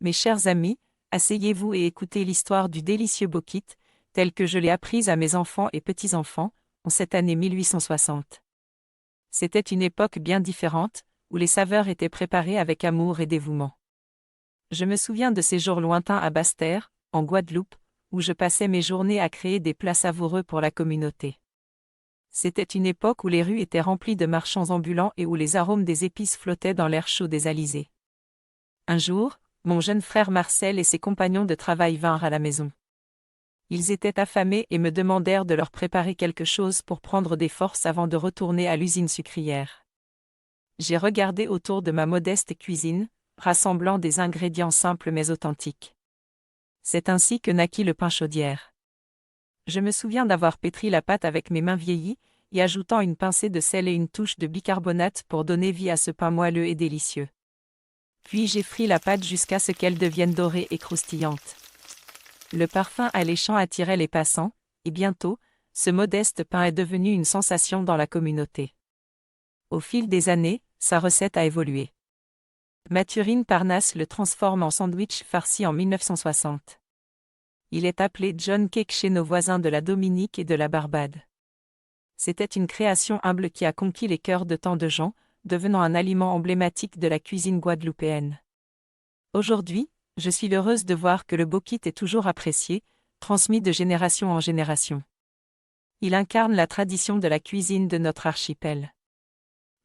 Mes chers amis, asseyez-vous et écoutez l'histoire du délicieux bokit, telle que je l'ai apprise à mes enfants et petits-enfants, en cette année 1860. C'était une époque bien différente, où les saveurs étaient préparées avec amour et dévouement. Je me souviens de ces jours lointains à Basse-Terre, en Guadeloupe, où je passais mes journées à créer des plats savoureux pour la communauté. C'était une époque où les rues étaient remplies de marchands ambulants et où les arômes des épices flottaient dans l'air chaud des alizés. Un jour, mon jeune frère Marcel et ses compagnons de travail vinrent à la maison. Ils étaient affamés et me demandèrent de leur préparer quelque chose pour prendre des forces avant de retourner à l'usine sucrière. J'ai regardé autour de ma modeste cuisine, rassemblant des ingrédients simples mais authentiques. C'est ainsi que naquit le pain chaudière. Je me souviens d'avoir pétri la pâte avec mes mains vieillies, y ajoutant une pincée de sel et une touche de bicarbonate pour donner vie à ce pain moelleux et délicieux. Puis j'ai frit la pâte jusqu'à ce qu'elle devienne dorée et croustillante. Le parfum alléchant attirait les passants, et bientôt, ce modeste pain est devenu une sensation dans la communauté. Au fil des années, sa recette a évolué. Mathurine Parnasse le transforme en sandwich farci en 1960. Il est appelé John Cake chez nos voisins de la Dominique et de la Barbade. C'était une création humble qui a conquis les cœurs de tant de gens, devenant un aliment emblématique de la cuisine guadeloupéenne. Aujourd'hui, je suis heureuse de voir que le bokit est toujours apprécié, transmis de génération en génération. Il incarne la tradition de la cuisine de notre archipel.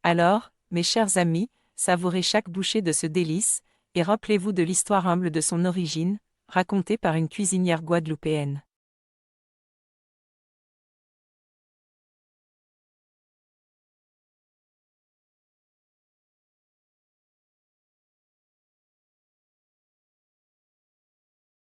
Alors, mes chers amis, savourez chaque bouchée de ce délice, et rappelez-vous de l'histoire humble de son origine, racontée par une cuisinière guadeloupéenne.